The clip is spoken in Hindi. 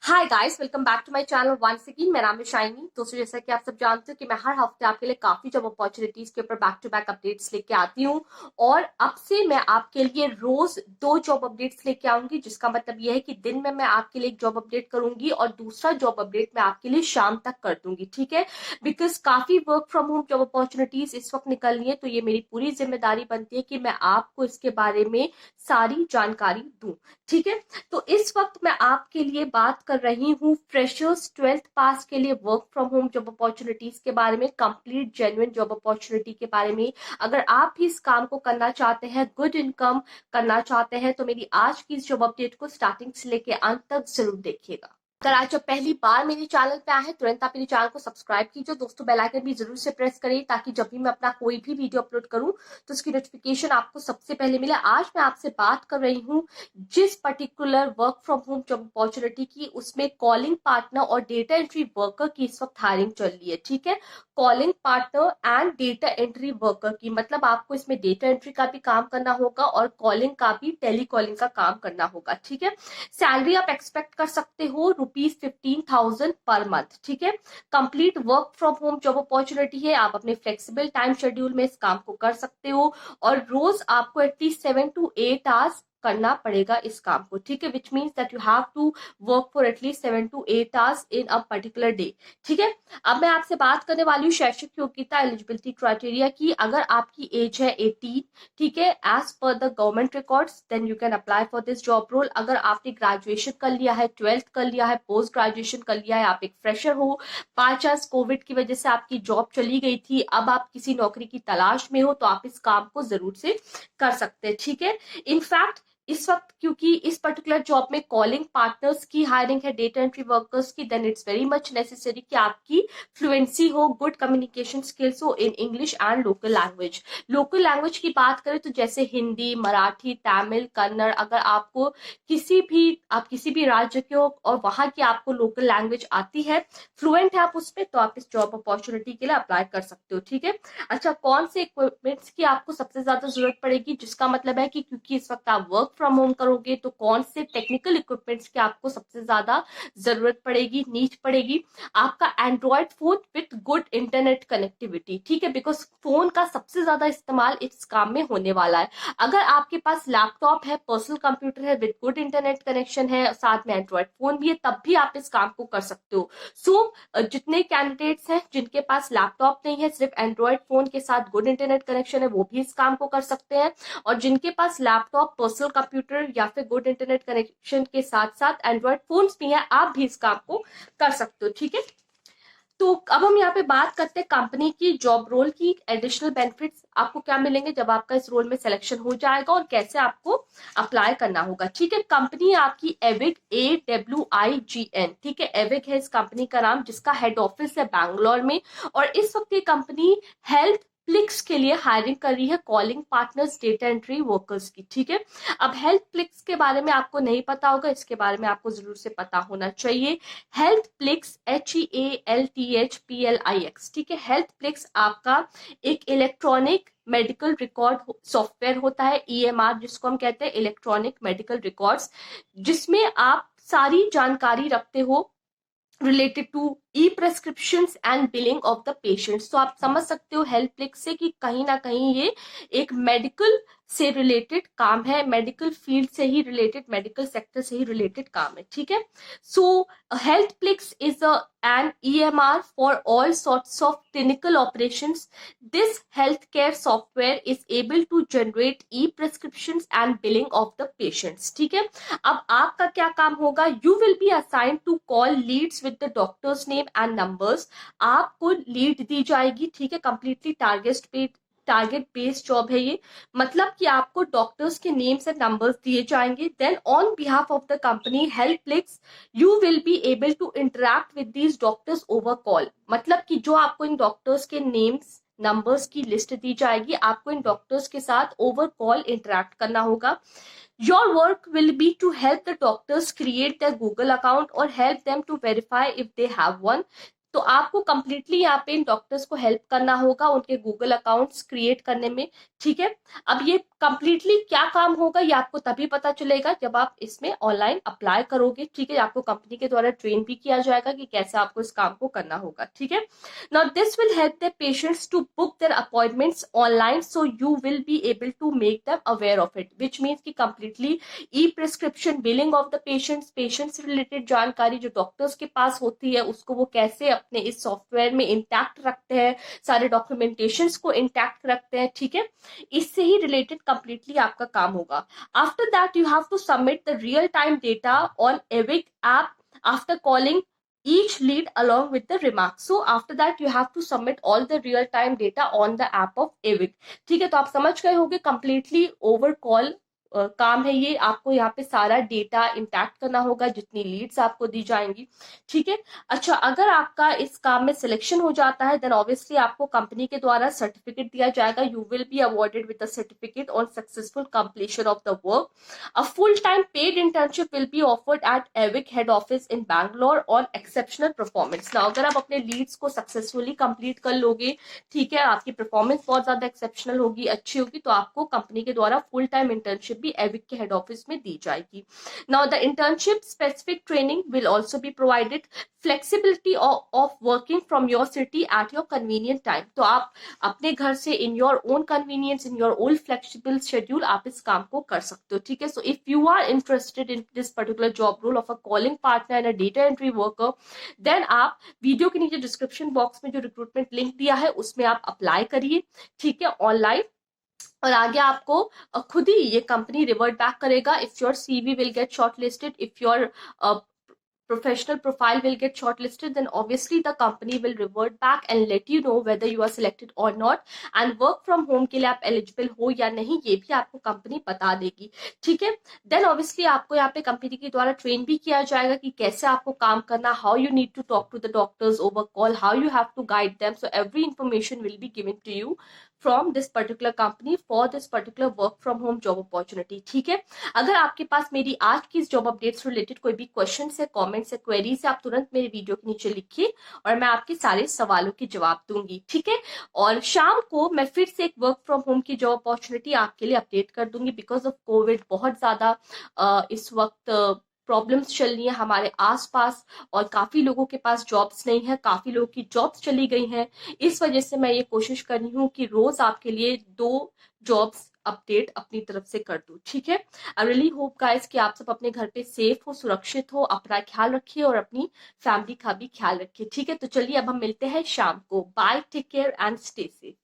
Hi guys, welcome back to my channel once again. मेरा नाम है शाइनी। दोस्तों, जैसा कि आप सब जानते हो कि मैं हर हफ्ते आपके लिए काफी जॉब अपॉर्चुनिटीज के ऊपर बैक टू बैक अपडेट्स लेके आती हूँ। और अब से मैं आपके लिए रोज 2 जॉब अपडेट्स लेके आऊंगी, जिसका मतलब यह है कि दिन में मैं आपके लिए एक जॉब अपडेट करूंगी और दूसरा जॉब अपडेट मैं आपके लिए शाम तक कर दूंगी, ठीक है। बिकॉज काफी work from home job opportunities इस वक्त निकल रही है, तो ये मेरी पूरी जिम्मेदारी बनती है कि मैं आपको इसके बारे में सारी जानकारी दूं, ठीक है। तो इस वक्त मैं आपके लिए बात कर रही हूँ फ्रेशर्स 12th पास के लिए work from home job opportunities के बारे में, कंप्लीट जेन्युइन जॉब अपॉर्चुनिटी के बारे में। अगर आप भी इस काम को करना चाहते हैं, गुड इनकम करना चाहते हैं, तो मेरी आज की इस जॉब अपडेट को स्टार्टिंग से लेके अंत तक जरूर देखिएगा। अगर आज जब पहली बार मेरे चैनल पे आए हैं, तुरंत आप मेरे चैनल को सब्सक्राइब कीजिए दोस्तों। बेल आइकन भी जरूर से प्रेस करिए ताकि जब भी मैं अपना कोई भी वीडियो अपलोड करूं तो उसकी नोटिफिकेशन आपको सबसे पहले मिले। आज मैं आपसे बात कर रही हूं जिस particular work from home job opportunity की, उसमें कॉलिंग पार्टनर और डेटा एंट्री वर्कर की इस वक्त हायरिंग चल रही है, ठीक है। Calling partner and data entry worker की मतलब आपको इसमें डेटा एंट्री का भी काम करना होगा और कॉलिंग का भी, टेली कॉलिंग का काम करना होगा, ठीक है। सैलरी आप एक्सपेक्ट कर सकते हो ₹15,000 पर मंथ, ठीक है। Complete work from home job opportunity है। आप अपने फ्लेक्सिबल टाइम शेड्यूल में इस काम को कर सकते हो और रोज आपको एटलीस्ट 7 to 8 आवर्स करना पड़ेगा इस काम को, ठीक है। Which means that you have to work for at least 7 to 8 hours in a particular day, ठीक है। अब मैं आपसे बात करने वाली हूँ शैक्षिक योग्यता एलिजिबिलिटी क्राइटेरिया की। अगर आपकी एज है 18, ठीक है, as per the government records, then you can apply for this job role. अगर आपने ग्रेजुएशन कर लिया है, 12th कर लिया है, पोस्ट ग्रेजुएशन कर लिया है, आप एक फ्रेशर हो, बाय चांस कोविड की वजह से आपकी जॉब चली गई थी, अब आप किसी नौकरी की तलाश में हो, तो आप इस काम को जरूर से कर सकते हैं, ठीक है। इनफैक्ट इस वक्त क्योंकि इस पर्टिकुलर जॉब में कॉलिंग पार्टनर्स की हायरिंग है, डेटा एंट्री वर्कर्स की, then it's very much necessary कि आपकी फ्लुएंसी हो, गुड कम्युनिकेशन स्किल्स हो in English and local language. Local language की बात करें तो जैसे हिंदी, मराठी, तमिल, कन्नड़, अगर आपको किसी भी राज्य के हो और वहां की आपको लोकल लैंग्वेज आती है, फ्लुएंट है आप उसमें, तो आप इस जॉब अपॉर्चुनिटी के लिए अप्लाई कर सकते हो, ठीक है। अच्छा, कौन से इक्विपमेंट्स की आपको सबसे ज्यादा जरूरत पड़ेगी, जिसका मतलब है कि क्योंकि इस वक्त आप वर्क फ्रॉम होम करोगे, तो कौन से टेक्निकल इक्विपमेंट्स की आपको सबसे ज्यादा जरूरत पड़ेगी, नीड पड़ेगी। आपका Android phone with good internet connectivity, ठीक है, बिकॉज फोन का सबसे ज्यादा इस्तेमाल इस काम में होने वाला है। अगर आपके पास लैपटॉप है, पर्सनल कंप्यूटर है विद गुड इंटरनेट कनेक्शन है, साथ में एंड्रॉयड फोन भी है, तब भी आप इस काम को कर सकते हो। सो जितने कैंडिडेट्स हैं जिनके पास लैपटॉप नहीं है, सिर्फ एंड्रॉयड फोन के साथ गुड इंटरनेट कनेक्शन है, वो भी इस काम को कर सकते हैं। और जिनके पास लैपटॉप, पर्सनल कंप्यूटर या फिर गुड इंटरनेट कनेक्शन के साथ साथ एंड्रॉयड फोन्स भी हैं, आप भी इस काम को कर सकते हो, ठीक है। तो अब हम यहाँ पे बात करते हैं कंपनी की, जॉब रोल की, एडिशनल बेनिफिट्स आपको क्या मिलेंगे जब आपका इस रोल में सिलेक्शन हो जाएगा और कैसे आपको अप्लाई करना होगा, ठीक है। कंपनी आपकी एविग, AWIGN, ठीक है, एविग है इस कंपनी का नाम, जिसका हेड ऑफिस है बैंगलोर में। और इस वक्त ये कंपनी हेल्थ प्लिक्स के लिए हायरिंग कर रही है calling partners, data entry workers की, ठीक है। अब हेल्थ प्लिक्स के बारे में आपको नहीं पता होगा, इसके बारे में आपको जरूर से पता होना चाहिए। हेल्थ प्लिक्स, HEALTHPLIX, ठीक है। हेल्थ प्लिक्स आपका एक इलेक्ट्रॉनिक मेडिकल रिकॉर्ड सॉफ्टवेयर होता है, EMR जिसको हम कहते हैं, इलेक्ट्रॉनिक मेडिकल रिकॉर्ड्स, जिसमें आप सारी जानकारी रखते हो related to e prescription and billing of the patients. तो आप समझ सकते हो हेल्थ प्लिक्स से कि कहीं ना कहीं ये एक मेडिकल से रिलेटेड काम है, मेडिकल फील्ड से ही रिलेटेड, मेडिकल सेक्टर से ही रिलेटेड काम है, ठीक है। So Healthplix is an EMR for all sorts of clinical operations. This healthcare software is able to generate e-prescriptions and billing of the patients, ठीक है। अब आपका क्या काम होगा, you will be assign to call leads with the doctors name and numbers. आपको लीड दी जाएगी, ठीक है, कंप्लीटली टारगेट बेस्ड जॉब है ये। मतलब कि आपको डॉक्टर्स के नेम्स एंड नंबर्स दिए जाएंगे, then on behalf of the company Healthplix you will be able to interact with these doctors over call. मतलब कि जो आपको इन डॉक्टर्स के नेम्स नंबर्स की लिस्ट दी जाएगी, आपको इन डॉक्टर्स के साथ ओवर कॉल इंटरैक्ट करना होगा। Your work will be to help the doctors create their Google account or help them to verify if they have one. तो आपको कंप्लीटली यहाँ पे इन डॉक्टर्स को हेल्प करना होगा उनके गूगल अकाउंट्स क्रिएट करने में, ठीक है। अब ये कंप्लीटली क्या काम होगा ये आपको तभी पता चलेगा जब आप इसमें ऑनलाइन अप्लाई करोगे, ठीक है। आपको कंपनी के द्वारा ट्रेन भी किया जाएगा कि कैसे आपको इस काम को करना होगा, ठीक है। Now this will help the patients to book their appointments online, so you will be able to make them aware of it, which means की completely e prescription, billing of the patients से रिलेटेड जानकारी जो डॉक्टर्स के पास होती है उसको वो कैसे अपने इस सॉफ्टवेयर में इंटैक्ट रखते हैं, सारे डॉक्यूमेंटेशंस को इंटैक्ट रखते हैं, ठीक है। इससे ही रिलेटेड कंप्लीटली आपका काम होगा। After that you have to submit the real time data on एविक app after calling each lead along with the remarks. So after that you have to submit all the real time data on the app of evic, ठीक है। तो आप समझ गए होंगे कंप्लीटली ओवर कॉल काम है ये। आपको यहाँ पे सारा डेटा इंटैक्ट करना होगा जितनी लीड्स आपको दी जाएंगी, ठीक है। अच्छा, अगर आपका इस काम में सिलेक्शन हो जाता है देन ऑब्वियसली आपको कंपनी के द्वारा सर्टिफिकेट दिया जाएगा। You will be awarded with the certificate on successful completion of the work. A full time paid internship will be offered eight Avik head office in Bangalore on exceptional performance. Now अगर आप अपने लीड्स को सक्सेसफुली कंप्लीट कर लोगे, ठीक है, आपकी परफॉर्मेंस बहुत ज्यादा एक्सेप्शनल होगी, अच्छी होगी, तो आपको कंपनी के द्वारा फुल टाइम इंटर्नशिप भी एविक के हेड ऑफिस में दी जाएगी। Now the internship specific training will also be provided, flexibility of working from your city at your convenient time. तो आप अपने घर से in your own convenience, in your own flexible schedule आप इस काम को कर सकते हो, ठीक है। So if you are interested in this particular job role of a calling partner and a data entry worker, then आप वीडियो के नीचे डिस्क्रिप्शन बॉक्स में जो रिक्रूटमेंट लिंक दिया है उसमें आप अप्लाई करिए, ठीक है, ऑनलाइन। और आगे आपको खुद ही ये कंपनी रिवर्ट बैक करेगा if your CV will get shortlisted, if your professional profile will get shortlisted, then obviously the company will revert back and let you know whether you are selected or not, and work from home के लिए आप eligible हो या नहीं ये भी आपको कंपनी बता देगी, ठीक है। देन ऑब्वियसली आपको यहाँ पे कंपनी के द्वारा ट्रेन भी किया जाएगा कि कैसे आपको काम करना, how you need to talk to the doctors over call, how you have to guide them, so every information will be given to you from this particular company for this particular work from home job opportunity, ठीक है। अगर आपके पास मेरी आज की इस जॉब अपडेट से रिलेटेड कोई भी क्वेश्चन है, कमेंट्स है, क्वेरीज है, आप तुरंत मेरे वीडियो के नीचे लिखिए और मैं आपके सारे सवालों के जवाब दूंगी, ठीक है। और शाम को मैं फिर से एक वर्क फ्रॉम होम की जॉब अपॉर्चुनिटी आपके लिए अपडेट कर दूंगी। बिकॉज ऑफ कोविड बहुत ज्यादा इस वक्त प्रॉब्लम्स चल रही है हमारे आसपास और काफी लोगों के पास जॉब्स नहीं है, काफी लोगों की जॉब्स चली गई हैं। इस वजह से मैं ये कोशिश कर रही हूँ कि रोज आपके लिए 2 जॉब्स अपडेट अपनी तरफ से कर दूं, ठीक है। आई रियली होप गाइस कि आप सब अपने घर पे सेफ हो, सुरक्षित हो, अपना ख्याल रखिए और अपनी फैमिली का भी ख्याल रखिए, ठीक है। तो चलिए अब हम मिलते हैं शाम को। Bye, take care and stay safe.